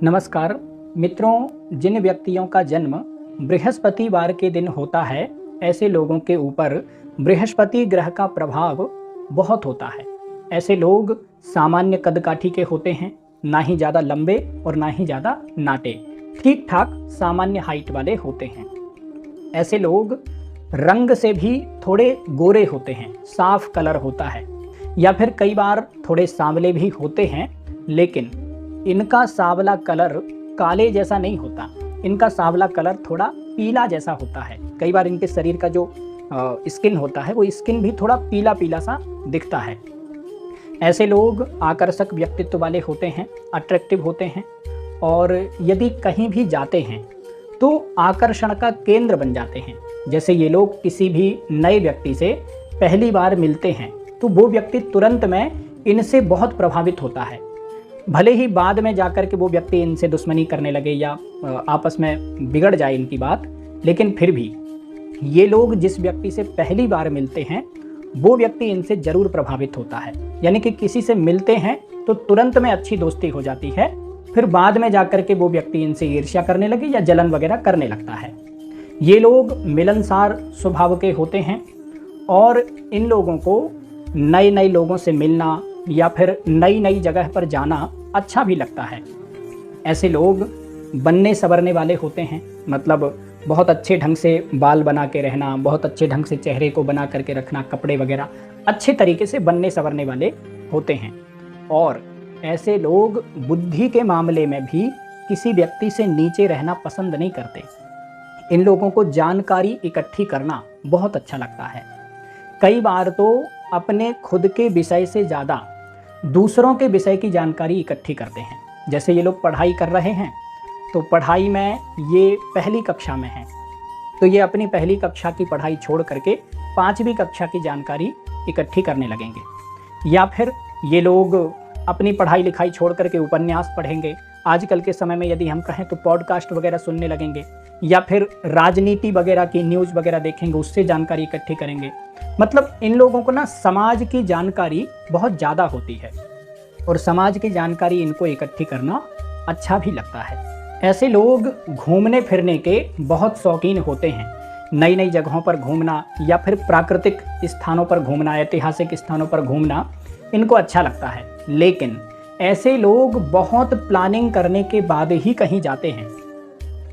नमस्कार मित्रों, जिन व्यक्तियों का जन्म बृहस्पतिवार के दिन होता है, ऐसे लोगों के ऊपर बृहस्पति ग्रह का प्रभाव बहुत होता है। ऐसे लोग सामान्य कदकाठी के होते हैं, ना ही ज़्यादा लंबे और ना ही ज़्यादा नाटे, ठीक ठाक सामान्य हाइट वाले होते हैं। ऐसे लोग रंग से भी थोड़े गोरे होते हैं, साफ कलर होता है, या फिर कई बार थोड़े सांवले भी होते हैं, लेकिन इनका सांवला कलर काले जैसा नहीं होता। इनका सांवला कलर थोड़ा पीला जैसा होता है। कई बार इनके शरीर का जो स्किन होता है वो स्किन भी थोड़ा पीला पीला सा दिखता है। ऐसे लोग आकर्षक व्यक्तित्व वाले होते हैं, अट्रैक्टिव होते हैं, और यदि कहीं भी जाते हैं तो आकर्षण का केंद्र बन जाते हैं। जैसे ये लोग किसी भी नए व्यक्ति से पहली बार मिलते हैं तो वो व्यक्ति तुरंत में इनसे बहुत प्रभावित होता है। भले ही बाद में जाकर के वो व्यक्ति इनसे दुश्मनी करने लगे या आपस में बिगड़ जाए इनकी बात, लेकिन फिर भी ये लोग जिस व्यक्ति से पहली बार मिलते हैं वो व्यक्ति इनसे ज़रूर प्रभावित होता है। यानी कि किसी से मिलते हैं तो तुरंत में अच्छी दोस्ती हो जाती है, फिर बाद में जाकर के वो व्यक्ति इनसे ईर्ष्या करने लगे या जलन वगैरह करने लगता है। ये लोग मिलनसार स्वभाव के होते हैं और इन लोगों को नए नए लोगों से मिलना या फिर नई नई जगह पर जाना अच्छा भी लगता है। ऐसे लोग बनने संवरने वाले होते हैं, मतलब बहुत अच्छे ढंग से बाल बना के रहना, बहुत अच्छे ढंग से चेहरे को बना करके रखना, कपड़े वगैरह अच्छे तरीके से बनने संवरने वाले होते हैं। और ऐसे लोग बुद्धि के मामले में भी किसी व्यक्ति से नीचे रहना पसंद नहीं करते। इन लोगों को जानकारी इकट्ठी करना बहुत अच्छा लगता है। कई बार तो अपने खुद के विषय से ज़्यादा दूसरों के विषय की जानकारी इकट्ठी करते हैं। जैसे ये लोग पढ़ाई कर रहे हैं तो पढ़ाई में ये पहली कक्षा में हैं, तो ये अपनी पहली कक्षा की पढ़ाई छोड़ करके 5वीं कक्षा की जानकारी इकट्ठी करने लगेंगे। या फिर ये लोग अपनी पढ़ाई लिखाई छोड़ करके उपन्यास पढ़ेंगे। आजकल के समय में यदि हम कहें तो पॉडकास्ट वगैरह सुनने लगेंगे, या फिर राजनीति वगैरह की न्यूज़ वगैरह देखेंगे, उससे जानकारी इकट्ठी करेंगे। मतलब इन लोगों को ना समाज की जानकारी बहुत ज़्यादा होती है और समाज की जानकारी इनको इकट्ठी करना अच्छा भी लगता है। ऐसे लोग घूमने फिरने के बहुत शौकीन होते हैं। नई नई जगहों पर घूमना या फिर प्राकृतिक स्थानों पर घूमना, ऐतिहासिक स्थानों पर घूमना इनको अच्छा लगता है। लेकिन ऐसे लोग बहुत प्लानिंग करने के बाद ही कहीं जाते हैं,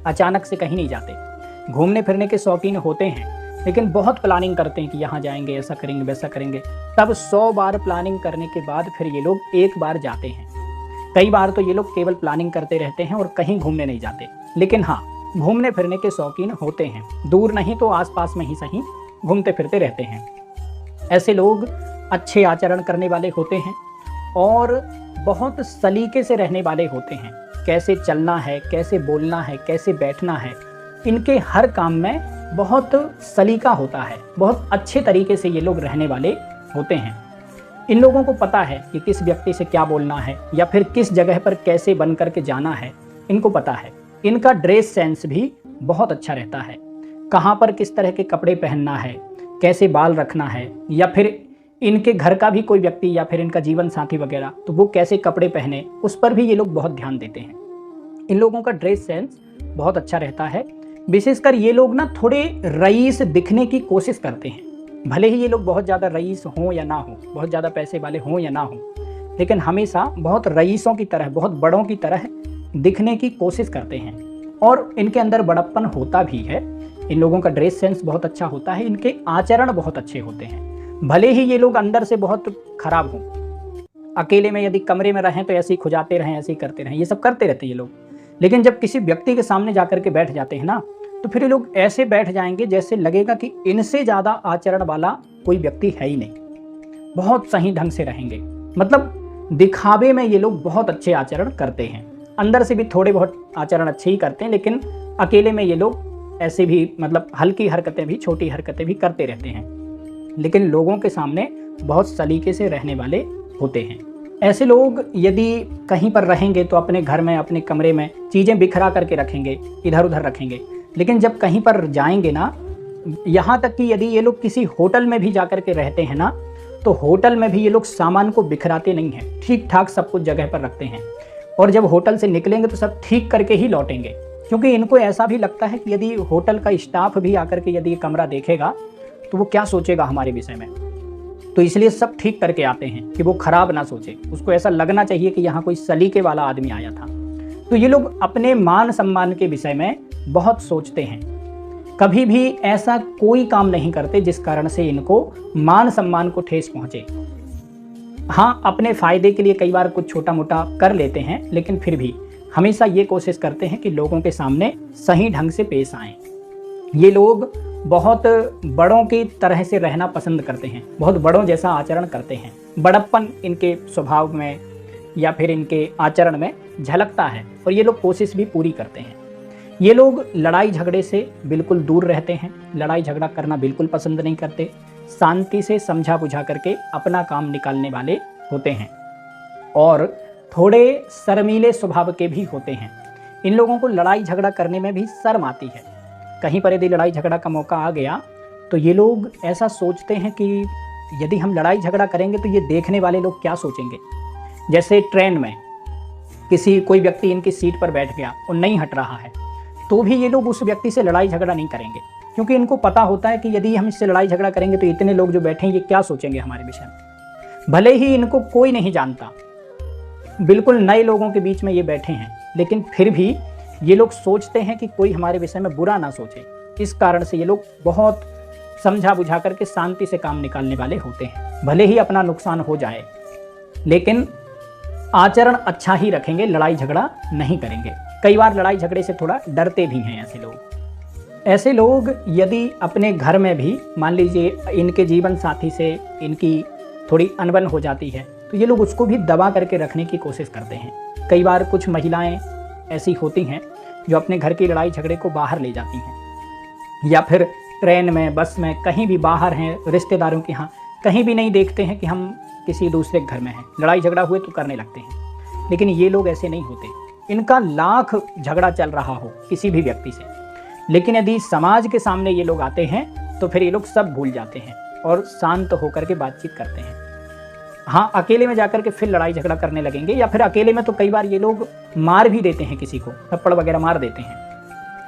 अचानक से कहीं नहीं जाते। घूमने फिरने के शौकीन होते हैं लेकिन बहुत प्लानिंग करते हैं कि यहाँ जाएंगे, ऐसा करेंगे, वैसा करेंगे। तब 100 बार प्लानिंग करने के बाद फिर ये लोग एक बार जाते हैं। कई बार तो ये लोग केवल प्लानिंग करते रहते हैं और कहीं घूमने नहीं जाते। लेकिन हाँ, घूमने फिरने के शौकीन होते हैं, दूर नहीं तो आसपास में ही सही घूमते फिरते रहते हैं। ऐसे लोग अच्छे आचरण करने वाले होते हैं और बहुत सलीके से रहने वाले होते हैं। कैसे चलना है, कैसे बोलना है, कैसे बैठना है, इनके हर काम में बहुत सलीका होता है। बहुत अच्छे तरीके से ये लोग रहने वाले होते हैं। इन लोगों को पता है कि किस व्यक्ति से क्या बोलना है या फिर किस जगह पर कैसे बन करके जाना है, इनको पता है। इनका ड्रेस सेंस भी बहुत अच्छा रहता है। कहाँ पर किस तरह के कपड़े पहनना है, कैसे बाल रखना है, या फिर इनके घर का भी कोई व्यक्ति या फिर इनका जीवन साथी वगैरह, तो वो कैसे कपड़े पहने, उस पर भी ये लोग बहुत ध्यान देते हैं। इन लोगों का ड्रेस सेंस बहुत अच्छा रहता है। विशेषकर ये लोग ना थोड़े रईस दिखने की कोशिश करते हैं। भले ही ये लोग बहुत ज़्यादा रईस हों या ना हो, बहुत ज़्यादा पैसे वाले हों या ना हो, लेकिन हमेशा बहुत रईसों की तरह, बहुत बड़ों की तरह दिखने की कोशिश करते हैं। और इनके अंदर बड़प्पन होता भी है। इन लोगों का ड्रेस सेंस बहुत अच्छा होता है। इनके आचरण बहुत अच्छे होते हैं। भले ही ये लोग अंदर से बहुत खराब हों, अकेले में यदि कमरे में रहें तो ऐसे ही खुजाते रहें, ऐसे ही करते रहें, ये सब करते रहते हैं ये लोग। लेकिन जब किसी व्यक्ति के सामने जाकर के बैठ जाते हैं ना, तो फिर ये लोग ऐसे बैठ जाएंगे जैसे लगेगा कि इनसे ज़्यादा आचरण वाला कोई व्यक्ति है ही नहीं। बहुत सही ढंग से रहेंगे। मतलब दिखावे में ये लोग बहुत अच्छे आचरण करते हैं। अंदर से भी थोड़े बहुत आचरण अच्छे ही करते हैं, लेकिन अकेले में ये लोग ऐसे भी मतलब हल्की हरकतें भी, छोटी हरकतें भी करते रहते हैं। लेकिन लोगों के सामने बहुत सलीके से रहने वाले होते हैं। ऐसे लोग यदि कहीं पर रहेंगे तो अपने घर में, अपने कमरे में चीज़ें बिखरा करके रखेंगे, इधर उधर रखेंगे। लेकिन जब कहीं पर जाएंगे ना, यहाँ तक कि यदि ये लोग किसी होटल में भी जाकर के रहते हैं ना, तो होटल में भी ये लोग सामान को बिखराते नहीं हैं, ठीक ठाक सब कुछ जगह पर रखते हैं। और जब होटल से निकलेंगे तो सब ठीक करके ही लौटेंगे, क्योंकि इनको ऐसा भी लगता है कि यदि होटल का स्टाफ भी आकर के यदि ये कमरा देखेगा तो वो क्या सोचेगा हमारे विषय में। तो इसलिए सब ठीक करके आते हैं कि वो खराब ना सोचे, उसको ऐसा लगना चाहिए कि यहाँ कोई सलीके वाला आदमी आया था। तो ये लोग अपने मान सम्मान के विषय में बहुत सोचते हैं, कभी भी ऐसा कोई काम नहीं करते जिस कारण से इनको मान सम्मान को ठेस पहुंचे। हाँ, अपने फायदे के लिए कई बार कुछ छोटा मोटा कर लेते हैं, लेकिन फिर भी हमेशा ये कोशिश करते हैं कि लोगों के सामने सही ढंग से पेश आएं। ये लोग बहुत बड़ों की तरह से रहना पसंद करते हैं, बहुत बड़ों जैसा आचरण करते हैं। बड़प्पन इनके स्वभाव में या फिर इनके आचरण में झलकता है और ये लोग कोशिश भी पूरी करते हैं। ये लोग लड़ाई झगड़े से बिल्कुल दूर रहते हैं, लड़ाई झगड़ा करना बिल्कुल पसंद नहीं करते, शांति से समझा बुझा करके अपना काम निकालने वाले होते हैं और थोड़े शर्मीले स्वभाव के भी होते हैं। इन लोगों को लड़ाई झगड़ा करने में भी शर्म आती है। कहीं पर यदि लड़ाई झगड़ा का मौका आ गया तो ये लोग ऐसा सोचते हैं कि यदि हम लड़ाई झगड़ा करेंगे तो ये देखने वाले लोग क्या सोचेंगे। जैसे ट्रेन में कोई व्यक्ति इनकी सीट पर बैठ गया और नहीं हट रहा है, तो भी ये लोग उस व्यक्ति से लड़ाई झगड़ा नहीं करेंगे, क्योंकि इनको पता होता है कि यदि हम इससे लड़ाई झगड़ा करेंगे तो इतने लोग जो बैठे हैं ये क्या सोचेंगे हमारे विषय में। भले ही इनको कोई नहीं जानता, बिल्कुल नए लोगों के बीच में ये बैठे हैं, लेकिन फिर भी ये लोग सोचते हैं कि कोई हमारे विषय में बुरा ना सोचे। इस कारण से ये लोग बहुत समझा बुझा करके शांति से काम निकालने वाले होते हैं। भले ही अपना नुकसान हो जाए, लेकिन आचरण अच्छा ही रखेंगे, लड़ाई झगड़ा नहीं करेंगे। कई बार लड़ाई झगड़े से थोड़ा डरते भी हैं ऐसे लोग यदि अपने घर में भी मान लीजिए इनके जीवन साथी से इनकी थोड़ी अनबन हो जाती है, तो ये लोग उसको भी दबा करके रखने की कोशिश करते हैं। कई बार कुछ महिलाएं ऐसी होती हैं जो अपने घर की लड़ाई झगड़े को बाहर ले जाती हैं, या फिर ट्रेन में, बस में, कहीं भी बाहर हैं, रिश्तेदारों के यहाँ, कहीं भी नहीं देखते हैं कि हम किसी दूसरे घर में हैं, लड़ाई झगड़ा हुए तो करने लगते हैं। लेकिन ये लोग ऐसे नहीं होते। इनका लाख झगड़ा चल रहा हो किसी भी व्यक्ति से, लेकिन यदि समाज के सामने ये लोग आते हैं तो फिर ये लोग सब भूल जाते हैं और शांत होकर के बातचीत करते हैं। हाँ, अकेले में जाकर के फिर लड़ाई झगड़ा करने लगेंगे, या फिर अकेले में तो कई बार ये लोग मार भी देते हैं, किसी को थप्पड़ वगैरह मार देते हैं,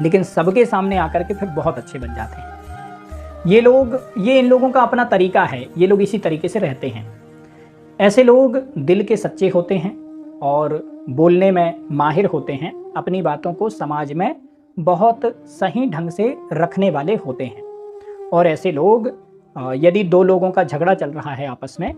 लेकिन सबके सामने आकर के फिर बहुत अच्छे बन जाते हैं। ये इन लोगों का अपना तरीका है, ये लोग इसी तरीके से रहते हैं। ऐसे लोग दिल के सच्चे होते हैं और बोलने में माहिर होते हैं, अपनी बातों को समाज में बहुत सही ढंग से रखने वाले होते हैं। और ऐसे लोग यदि दो लोगों का झगड़ा चल रहा है आपस में,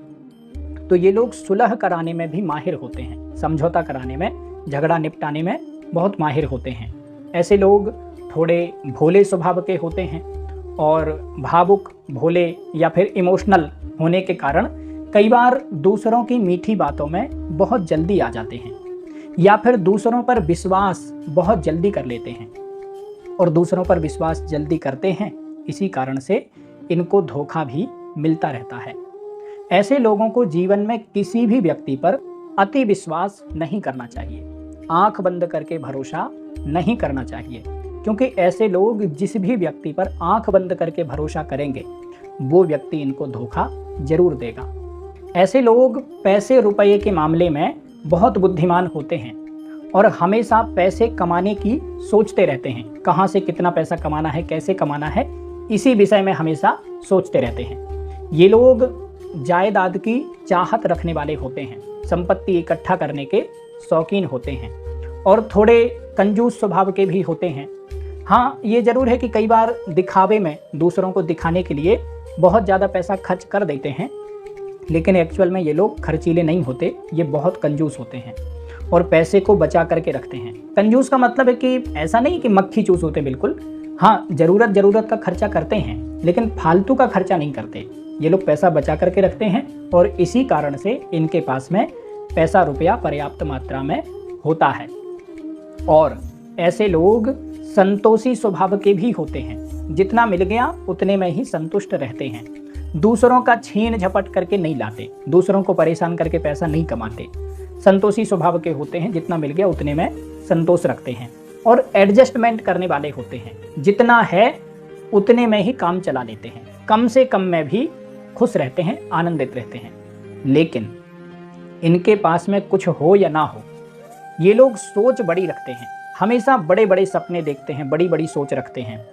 तो ये लोग सुलह कराने में भी माहिर होते हैं, समझौता कराने में, झगड़ा निपटाने में बहुत माहिर होते हैं। ऐसे लोग थोड़े भोले स्वभाव के होते हैं और भावुक, भोले या फिर इमोशनल होने के कारण कई बार दूसरों की मीठी बातों में बहुत जल्दी आ जाते हैं, या फिर दूसरों पर विश्वास बहुत जल्दी कर लेते हैं। और दूसरों पर विश्वास जल्दी करते हैं, इसी कारण से इनको धोखा भी मिलता रहता है। ऐसे लोगों को जीवन में किसी भी व्यक्ति पर अति विश्वास नहीं करना चाहिए, आंख बंद करके भरोसा नहीं करना चाहिए, क्योंकि ऐसे लोग जिस भी व्यक्ति पर आंख बंद करके भरोसा करेंगे वो व्यक्ति इनको धोखा जरूर देगा। ऐसे लोग पैसे रुपए के मामले में बहुत बुद्धिमान होते हैं और हमेशा पैसे कमाने की सोचते रहते हैं, कहाँ से कितना पैसा कमाना है, कैसे कमाना है, इसी विषय में हमेशा सोचते रहते हैं। ये लोग जायदाद की चाहत रखने वाले होते हैं, संपत्ति इकट्ठा करने के शौकीन होते हैं और थोड़े कंजूस स्वभाव के भी होते हैं। हाँ, ये जरूर है कि कई बार दिखावे में, दूसरों को दिखाने के लिए बहुत ज़्यादा पैसा खर्च कर देते हैं, लेकिन एक्चुअल में ये लोग खर्चीले नहीं होते, ये बहुत कंजूस होते हैं और पैसे को बचा करके रखते हैं। कंजूस का मतलब है कि ऐसा नहीं कि मक्खी चूस होते, बिल्कुल। हाँ, ज़रूरत का खर्चा करते हैं, लेकिन फालतू का खर्चा नहीं करते। ये लोग पैसा बचा करके रखते हैं और इसी कारण से इनके पास में पैसा रुपया पर्याप्त मात्रा में होता है। और ऐसे लोग संतोषी स्वभाव के भी होते हैं, जितना मिल गया उतने में ही संतुष्ट रहते हैं, दूसरों का छीन झपट करके नहीं लाते, दूसरों को परेशान करके पैसा नहीं कमाते। संतोषी स्वभाव के होते हैं, जितना मिल गया उतने में संतोष रखते हैं और एडजस्टमेंट करने वाले होते हैं, जितना है उतने में ही काम चला लेते हैं, कम से कम में भी खुश रहते हैं, आनंदित रहते हैं। लेकिन इनके पास में कुछ हो या ना हो, ये लोग सोच बड़ी रखते हैं, हमेशा बड़े बड़े सपने देखते हैं, बड़ी बड़ी सोच रखते हैं।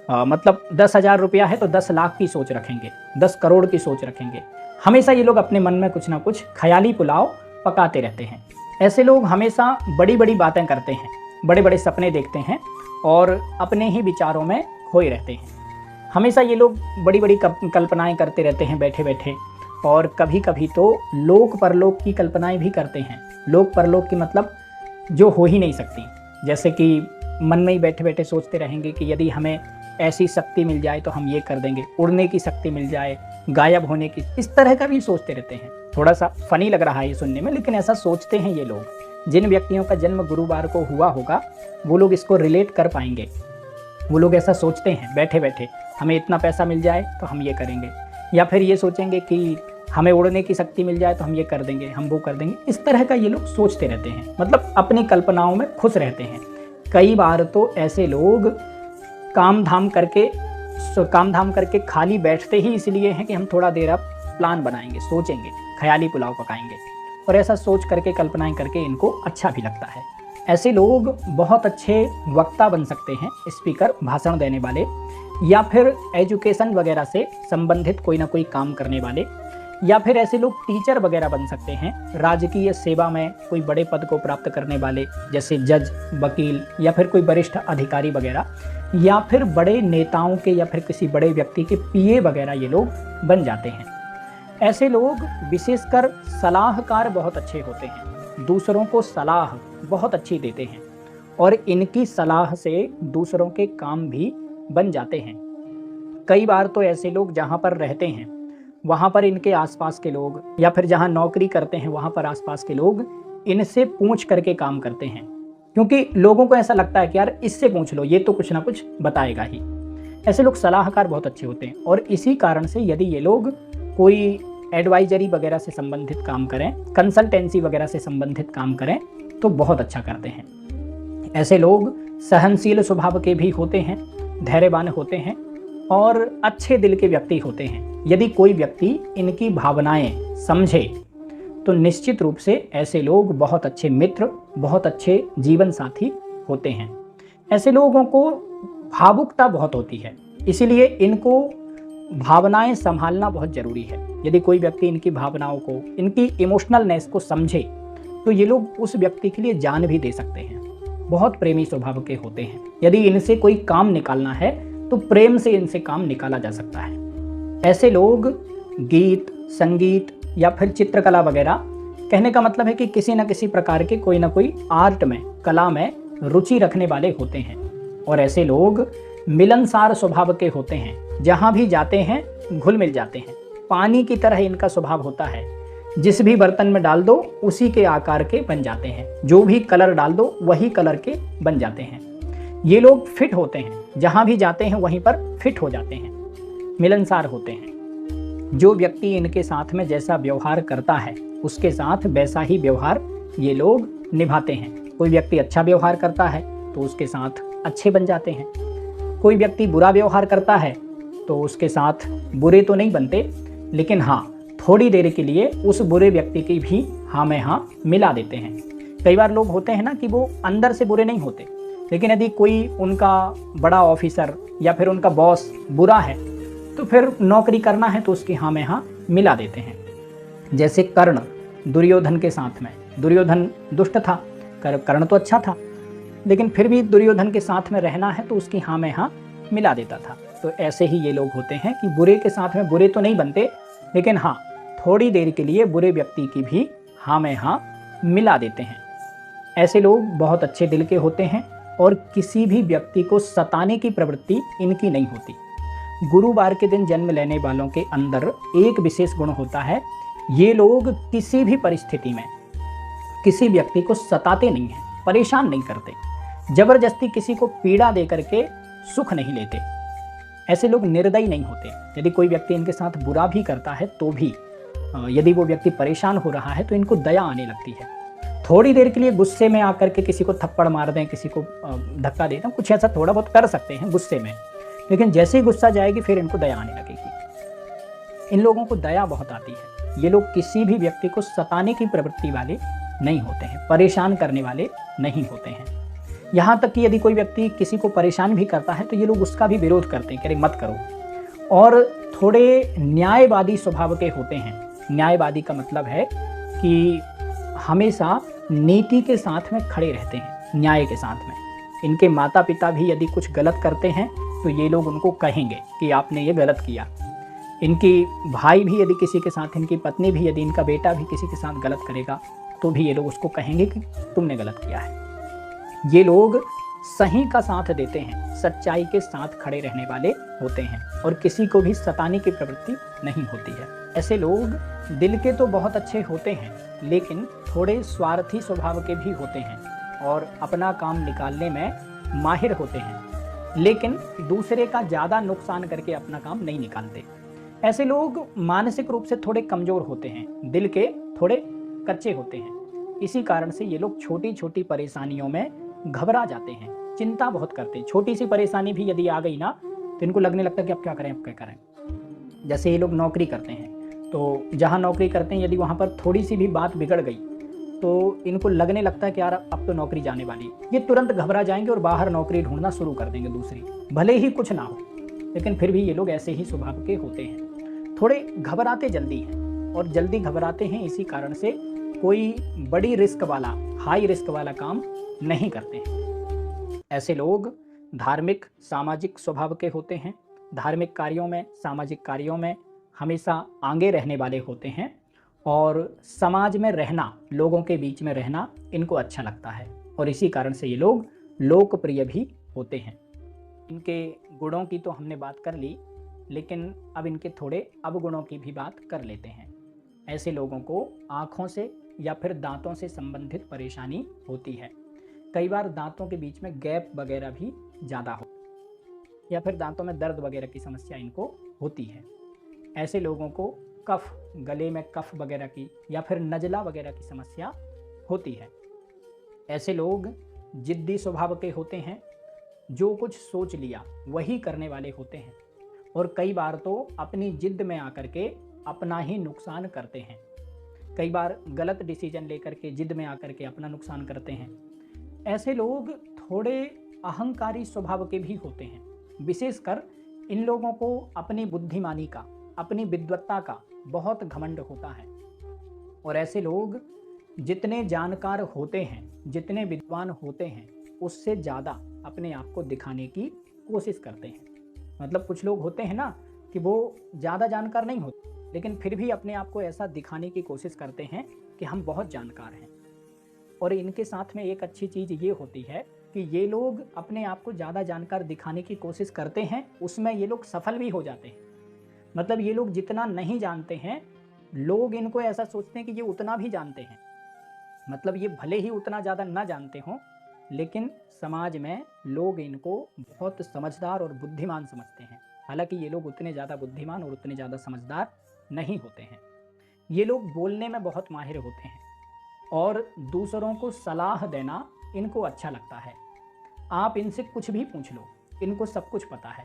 मतलब 10,000 रुपया है तो 10 लाख की सोच रखेंगे, 10 करोड़ की सोच रखेंगे। हमेशा ये लोग अपने मन में कुछ ना कुछ ख्याली पुलाव पकाते रहते हैं। ऐसे लोग हमेशा बड़ी बड़ी बातें करते हैं, बड़े बड़े सपने देखते हैं और अपने ही विचारों में खोए रहते हैं। हमेशा ये लोग बड़ी बड़ी कल्पनाएं करते रहते हैं बैठे बैठे, और कभी कभी तो लोक परलोक की कल्पनाएं भी करते हैं। लोक परलोक की मतलब जो हो ही नहीं सकती, जैसे कि मन में ही बैठे बैठे सोचते रहेंगे कि यदि हमें ऐसी शक्ति मिल जाए तो हम ये कर देंगे, उड़ने की शक्ति मिल जाए, गायब होने की, इस तरह का भी सोचते रहते हैं। थोड़ा सा फनी लग रहा है ये सुनने में, लेकिन ऐसा सोचते हैं ये लोग। जिन व्यक्तियों का जन्म गुरुवार को हुआ होगा वो लोग इसको रिलेट कर पाएंगे। वो लोग ऐसा सोचते हैं बैठे बैठे, हमें इतना पैसा मिल जाए तो हम ये करेंगे, या फिर ये सोचेंगे कि हमें उड़ने की शक्ति मिल जाए तो हम ये कर देंगे, हम वो कर देंगे। इस तरह का ये लोग सोचते रहते हैं, मतलब अपनी कल्पनाओं में खुश रहते हैं। कई बार तो ऐसे लोग काम धाम करके खाली बैठते ही इसलिए हैं कि हम थोड़ा देर अब प्लान बनाएंगे, सोचेंगे, ख्याली पुलाव पकाएंगे, और ऐसा सोच करके कल्पनाएं करके इनको अच्छा भी लगता है। ऐसे लोग बहुत अच्छे वक्ता बन सकते हैं, स्पीकर, भाषण देने वाले, या फिर एजुकेशन वगैरह से संबंधित कोई ना कोई काम करने वाले, या फिर ऐसे लोग टीचर वगैरह बन सकते हैं, राजकीय सेवा में कोई बड़े पद को प्राप्त करने वाले, जैसे जज, वकील, या फिर कोई वरिष्ठ अधिकारी वगैरह, या फिर बड़े नेताओं के या फिर किसी बड़े व्यक्ति के पीए वगैरह ये लोग बन जाते हैं। ऐसे लोग विशेषकर सलाहकार बहुत अच्छे होते हैं, दूसरों को सलाह बहुत अच्छी देते हैं, और इनकी सलाह से दूसरों के काम भी बन जाते हैं। कई बार तो ऐसे लोग जहाँ पर रहते हैं वहाँ पर इनके आसपास के लोग, या फिर जहाँ नौकरी करते हैं वहाँ पर आसपास के लोग इनसे पूछ करके काम करते हैं, क्योंकि लोगों को ऐसा लगता है कि यार इससे पूछ लो, ये तो कुछ ना कुछ बताएगा ही। ऐसे लोग सलाहकार बहुत अच्छे होते हैं, और इसी कारण से यदि ये लोग कोई एडवाइजरी वगैरह से संबंधित काम करें, कंसल्टेंसी वगैरह से संबंधित काम करें तो बहुत अच्छा करते हैं। ऐसे लोग सहनशील स्वभाव के भी होते हैं, धैर्यवान होते हैं, और अच्छे दिल के व्यक्ति होते हैं। यदि कोई व्यक्ति इनकी भावनाएं समझे तो निश्चित रूप से ऐसे लोग बहुत अच्छे मित्र, बहुत अच्छे जीवन साथी होते हैं। ऐसे लोगों को भावुकता बहुत होती है, इसीलिए इनको भावनाएं संभालना बहुत जरूरी है। यदि कोई व्यक्ति इनकी भावनाओं को, इनकी इमोशनलनेस को समझे तो ये लोग उस व्यक्ति के लिए जान भी दे सकते हैं। बहुत प्रेमी स्वभाव के होते हैं। यदि इनसे कोई काम निकालना है तो प्रेम से इनसे काम निकाला जा सकता है। ऐसे लोग गीत, संगीत या फिर चित्रकला वगैरह, कहने का मतलब है कि किसी न किसी प्रकार के कोई ना कोई आर्ट में, कला में रुचि रखने वाले होते हैं। और ऐसे लोग मिलनसार स्वभाव के होते हैं, जहाँ भी जाते हैं घुल मिल जाते हैं। पानी की तरह इनका स्वभाव होता है, जिस भी बर्तन में डाल दो उसी के आकार के बन जाते हैं, जो भी कलर डाल दो वही कलर के बन जाते हैं। ये लोग फिट होते हैं, जहाँ भी जाते हैं वहीं पर फिट हो जाते हैं, मिलनसार होते हैं। जो व्यक्ति इनके साथ में जैसा व्यवहार करता है उसके साथ वैसा ही व्यवहार ये लोग निभाते हैं। कोई व्यक्ति अच्छा व्यवहार करता है तो उसके साथ अच्छे बन जाते हैं, कोई व्यक्ति बुरा व्यवहार करता है तो उसके साथ बुरे तो नहीं बनते, लेकिन हाँ थोड़ी देर के लिए उस बुरे व्यक्ति की भी हाँ में हाँ मिला देते हैं। कई बार लोग होते हैं ना कि वो अंदर से बुरे नहीं होते, लेकिन यदि कोई उनका बड़ा ऑफिसर या फिर उनका बॉस बुरा है तो फिर नौकरी करना है तो उसकी हाँ में हाँ मिला देते हैं। जैसे कर्ण दुर्योधन के साथ में, दुर्योधन दुष्ट था, कर्ण तो अच्छा था, लेकिन फिर भी दुर्योधन के साथ में रहना है तो उसकी हाँ में हाँ मिला देता था। तो ऐसे ही ये लोग होते हैं कि बुरे के साथ में बुरे तो नहीं बनते, लेकिन हाँ थोड़ी देर के लिए बुरे व्यक्ति की भी हाँ में हाँ मिला देते हैं। ऐसे लोग बहुत अच्छे दिल के होते हैं और किसी भी व्यक्ति को सताने की प्रवृत्ति इनकी नहीं होती। गुरुवार के दिन जन्म लेने वालों के अंदर एक विशेष गुण होता है, ये लोग किसी भी परिस्थिति में किसी व्यक्ति को सताते नहीं हैं, परेशान नहीं करते, जबरदस्ती किसी को पीड़ा दे करके सुख नहीं लेते। ऐसे लोग निर्दयी नहीं होते। यदि कोई व्यक्ति इनके साथ बुरा भी करता है तो भी यदि वो व्यक्ति परेशान हो रहा है तो इनको दया आने लगती है। थोड़ी देर के लिए गुस्से में आकर के किसी को थप्पड़ मार दें, किसी को धक्का दे दें, कुछ ऐसा थोड़ा बहुत कर सकते हैं गुस्से में, लेकिन जैसे ही गुस्सा जाएगी फिर इनको दया आने लगेगी। इन लोगों को दया बहुत आती है। ये लोग किसी भी व्यक्ति को सताने की प्रवृत्ति वाले नहीं होते हैं, परेशान करने वाले नहीं होते हैं। यहाँ तक कि यदि कोई व्यक्ति किसी को परेशान भी करता है तो ये लोग उसका भी विरोध करते हैं कि अरे मत करो। और थोड़े न्यायवादी स्वभाव के होते हैं। न्यायवादी का मतलब है कि हमेशा नीति के साथ में खड़े रहते हैं, न्याय के साथ में। इनके माता पिता भी यदि कुछ गलत करते हैं तो ये लोग उनको कहेंगे कि आपने ये गलत किया। इनकी भाई भी यदि किसी के साथ, इनकी पत्नी भी यदि, इनका बेटा भी किसी के साथ गलत करेगा तो भी ये लोग उसको कहेंगे कि तुमने गलत किया है। ये लोग सही का साथ देते हैं, सच्चाई के साथ खड़े रहने वाले होते हैं और किसी को भी सताने की प्रवृत्ति नहीं होती है। ऐसे लोग दिल के तो बहुत अच्छे होते हैं लेकिन थोड़े स्वार्थी स्वभाव के भी होते हैं और अपना काम निकालने में माहिर होते हैं, लेकिन दूसरे का ज़्यादा नुकसान करके अपना काम नहीं निकालते। ऐसे लोग मानसिक रूप से थोड़े कमज़ोर होते हैं, दिल के थोड़े कच्चे होते हैं। इसी कारण से ये लोग छोटी छोटी परेशानियों में घबरा जाते हैं, चिंता बहुत करते हैं। छोटी सी परेशानी भी यदि आ गई ना तो इनको लगने लगता है कि अब क्या करें, अब क्या करें। जैसे ये लोग नौकरी करते हैं तो जहाँ नौकरी करते हैं यदि वहाँ पर थोड़ी सी भी बात बिगड़ गई तो इनको लगने लगता है कि यार अब तो नौकरी जाने वाली। ये तुरंत घबरा जाएंगे और बाहर नौकरी ढूंढना शुरू कर देंगे दूसरी, भले ही कुछ ना हो, लेकिन फिर भी ये लोग ऐसे ही स्वभाव के होते हैं। थोड़े घबराते जल्दी हैं और जल्दी घबराते हैं, इसी कारण से कोई बड़ी रिस्क वाला, हाई रिस्क वाला काम नहीं करते हैं। ऐसे लोग धार्मिक सामाजिक स्वभाव के होते हैं। धार्मिक कार्यों में, सामाजिक कार्यों में हमेशा आगे रहने वाले होते हैं और समाज में रहना, लोगों के बीच में रहना इनको अच्छा लगता है और इसी कारण से ये लोग लोकप्रिय भी होते हैं। इनके गुणों की तो हमने बात कर ली, लेकिन अब इनके थोड़े अवगुणों की भी बात कर लेते हैं। ऐसे लोगों को आँखों से या फिर दांतों से संबंधित परेशानी होती है। कई बार दांतों के बीच में गैप वगैरह भी ज़्यादा हो या फिर दांतों में दर्द वगैरह की समस्या इनको होती है। ऐसे लोगों को कफ, गले में कफ वगैरह की या फिर नज़ला वगैरह की समस्या होती है। ऐसे लोग जिद्दी स्वभाव के होते हैं, जो कुछ सोच लिया वही करने वाले होते हैं और कई बार तो अपनी जिद में आकर के अपना ही नुकसान करते हैं। कई बार गलत डिसीजन लेकर के जिद में आकर के अपना नुकसान करते हैं। ऐसे लोग थोड़े अहंकारी स्वभाव के भी होते हैं। विशेषकर इन लोगों को अपनी बुद्धिमानी का, अपनी विद्वत्ता का बहुत घमंड होता है और ऐसे लोग जितने जानकार होते हैं, जितने विद्वान होते हैं, उससे ज़्यादा अपने आप को दिखाने की कोशिश करते हैं। मतलब कुछ लोग होते हैं ना कि वो ज़्यादा जानकार नहीं होते लेकिन फिर भी अपने आप को ऐसा दिखाने की कोशिश करते हैं कि हम बहुत जानकार हैं। और इनके साथ में एक अच्छी चीज़ ये होती है कि ये लोग अपने आप को ज़्यादा जानकार दिखाने की कोशिश करते हैं, उसमें ये लोग सफल भी हो जाते हैं। मतलब ये लोग जितना नहीं जानते हैं, लोग इनको ऐसा सोचते हैं कि ये उतना भी जानते हैं। मतलब ये भले ही उतना ज़्यादा ना जानते हों, लेकिन समाज में लोग इनको बहुत समझदार और बुद्धिमान समझते हैं। हालांकि ये लोग उतने ज़्यादा बुद्धिमान और उतने ज़्यादा समझदार नहीं होते हैं। ये लोग बोलने में बहुत माहिर होते हैं और दूसरों को सलाह देना इनको अच्छा लगता है। आप इनसे कुछ भी पूछ लो, इनको सब कुछ पता है।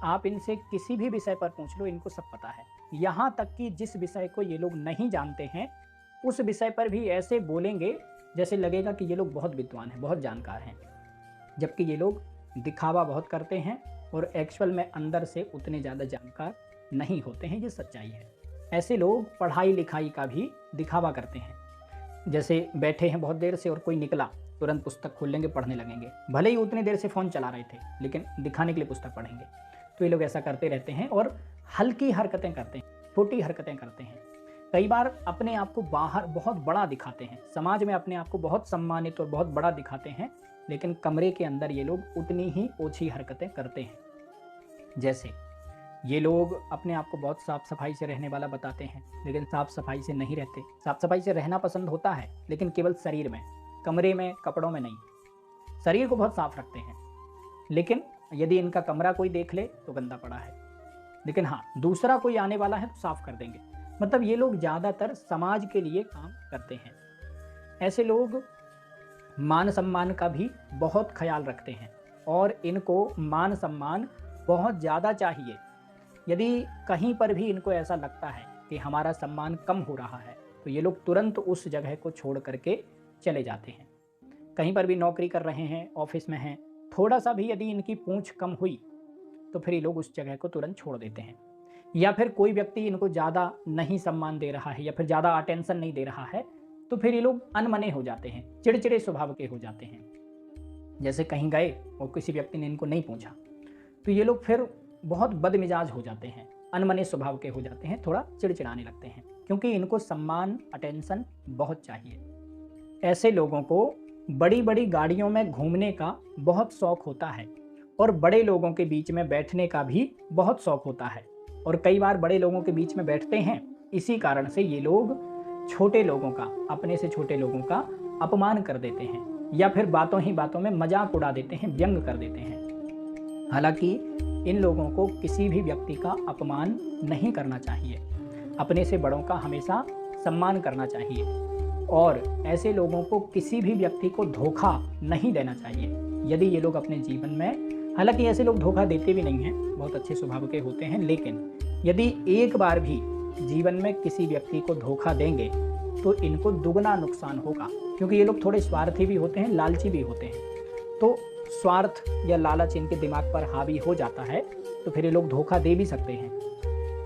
आप इनसे किसी भी विषय पर पूछ लो, इनको सब पता है। यहाँ तक कि जिस विषय को ये लोग नहीं जानते हैं, उस विषय पर भी ऐसे बोलेंगे जैसे लगेगा कि ये लोग बहुत विद्वान हैं, बहुत जानकार हैं। जबकि ये लोग दिखावा बहुत करते हैं और एक्चुअल में अंदर से उतने ज़्यादा जानकार नहीं होते हैं, ये सच्चाई है। ऐसे लोग पढ़ाई लिखाई का भी दिखावा करते हैं। जैसे बैठे हैं बहुत देर से और कोई निकला, तुरंत पुस्तक खोल लेंगे, पढ़ने लगेंगे। भले ही उतनी देर से फ़ोन चला रहे थे लेकिन दिखाने के लिए पुस्तक पढ़ेंगे। तो ये लोग ऐसा करते रहते हैं और हल्की हरकतें करते हैं, छोटी हरकतें करते हैं। कई बार अपने आप को बाहर बहुत बड़ा दिखाते हैं, समाज में अपने आप को बहुत सम्मानित और बहुत बड़ा दिखाते हैं, लेकिन कमरे के अंदर ये लोग उतनी ही ओछी हरकतें करते हैं। जैसे ये लोग अपने आप को बहुत साफ सफाई से रहने वाला बताते हैं, लेकिन साफ सफाई से नहीं रहते। साफ सफाई से रहना पसंद होता है लेकिन केवल शरीर में, कमरे में, कपड़ों में नहीं। शरीर को बहुत साफ रखते हैं, लेकिन यदि इनका कमरा कोई देख ले तो गंदा पड़ा है, लेकिन हाँ, दूसरा कोई आने वाला है तो साफ कर देंगे। मतलब ये लोग ज़्यादातर समाज के लिए काम करते हैं। ऐसे लोग मान सम्मान का भी बहुत ख्याल रखते हैं और इनको मान सम्मान बहुत ज़्यादा चाहिए। यदि कहीं पर भी इनको ऐसा लगता है कि हमारा सम्मान कम हो रहा है तो ये लोग तुरंत उस जगह को छोड़ करके चले जाते हैं। कहीं पर भी नौकरी कर रहे हैं, ऑफिस में हैं, थोड़ा सा भी यदि इनकी पूंछ कम हुई तो फिर ये लोग उस जगह को तुरंत छोड़ देते हैं। या फिर कोई व्यक्ति इनको ज़्यादा नहीं सम्मान दे रहा है या फिर ज़्यादा अटेंशन नहीं दे रहा है तो फिर ये लोग अनमने हो जाते हैं, चिड़चिड़े स्वभाव के हो जाते हैं। जैसे कहीं गए और किसी व्यक्ति ने इनको नहीं पूछा तो ये लोग फिर बहुत बदमिजाज हो जाते हैं, अनमने स्वभाव के हो जाते हैं, थोड़ा चिड़चिड़ाने लगते हैं, क्योंकि इनको सम्मान अटेंशन बहुत चाहिए। ऐसे लोगों को बड़ी बड़ी गाड़ियों में घूमने का बहुत शौक होता है और बड़े लोगों के बीच में बैठने का भी बहुत शौक होता है। और कई बार बड़े लोगों के बीच में बैठते हैं, इसी कारण से ये लोग छोटे लोगों का, अपने से छोटे लोगों का अपमान कर देते हैं या फिर बातों ही बातों में मजाक उड़ा देते हैं, व्यंग कर देते हैं। हालांकि इन लोगों को किसी भी व्यक्ति का अपमान नहीं करना चाहिए, अपने से बड़ों का हमेशा सम्मान करना चाहिए और ऐसे लोगों को किसी भी व्यक्ति को धोखा नहीं देना चाहिए। यदि ये लोग अपने जीवन में, हालांकि ऐसे लोग धोखा देते भी नहीं हैं, बहुत अच्छे स्वभाव के होते हैं, लेकिन यदि एक बार भी जीवन में किसी व्यक्ति को धोखा देंगे तो इनको दुगना नुकसान होगा, क्योंकि ये लोग थोड़े स्वार्थी भी होते हैं, लालची भी होते हैं। तो स्वार्थ या लालच इनके दिमाग पर हावी हो जाता है तो फिर ये लोग धोखा दे भी सकते हैं।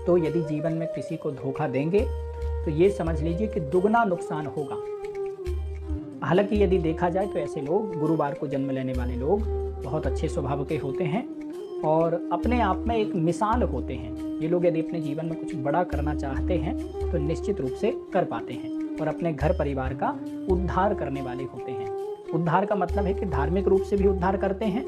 तो यदि जीवन में किसी को धोखा देंगे तो ये समझ लीजिए कि दुगना नुकसान होगा। हालांकि यदि देखा जाए तो ऐसे लोग, गुरुवार को जन्म लेने वाले लोग, बहुत अच्छे स्वभाव के होते हैं और अपने आप में एक मिसाल होते हैं। ये लोग यदि अपने जीवन में कुछ बड़ा करना चाहते हैं तो निश्चित रूप से कर पाते हैं और अपने घर परिवार का उद्धार करने वाले होते हैं। उद्धार का मतलब है कि धार्मिक रूप से भी उद्धार करते हैं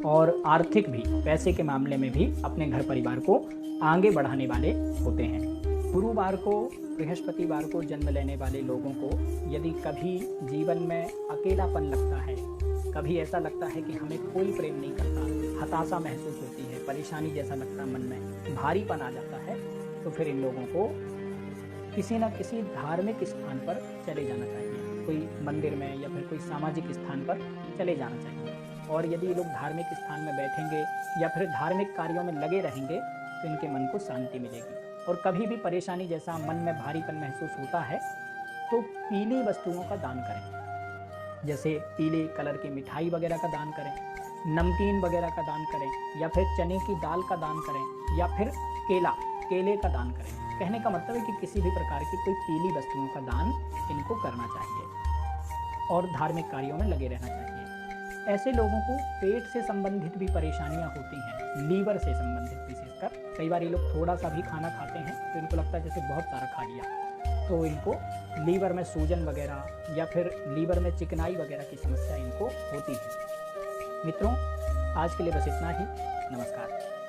और आर्थिक भी, पैसे के मामले में भी अपने घर परिवार को आगे बढ़ाने वाले होते हैं। गुरुवार को, बृहस्पतिवार को जन्म लेने वाले लोगों को यदि कभी जीवन में अकेलापन लगता है, कभी ऐसा लगता है कि हमें कोई प्रेम नहीं करता, हताशा महसूस होती है, परेशानी जैसा लगता है, मन में भारीपन आ जाता है, तो फिर इन लोगों को किसी न किसी धार्मिक स्थान पर चले जाना चाहिए, कोई मंदिर में या फिर कोई सामाजिक स्थान पर चले जाना चाहिए। और यदि ये लोग धार्मिक स्थान में बैठेंगे या फिर धार्मिक कार्यों में लगे रहेंगे तो इनके मन को शांति मिलेगी। और कभी भी परेशानी जैसा, मन में भारीपन महसूस होता है तो पीली वस्तुओं का दान करें, जैसे पीले कलर की मिठाई वगैरह का दान करें, नमकीन वगैरह का दान करें या फिर चने की दाल का दान करें या फिर केले का दान करें। कहने का मतलब है कि किसी भी प्रकार की कोई पीली वस्तुओं का दान इनको करना चाहिए और धार्मिक कार्यों में लगे रहना चाहिए। ऐसे लोगों को पेट से संबंधित भी परेशानियां होती हैं, लीवर से संबंधित विशेषकर। कई बार ये लोग थोड़ा सा भी खाना खाते हैं तो इनको लगता है जैसे बहुत सारा खा लिया, तो इनको लीवर में सूजन वगैरह या फिर लीवर में चिकनाई वगैरह की समस्या इनको होती है। मित्रों, आज के लिए बस इतना ही। नमस्कार।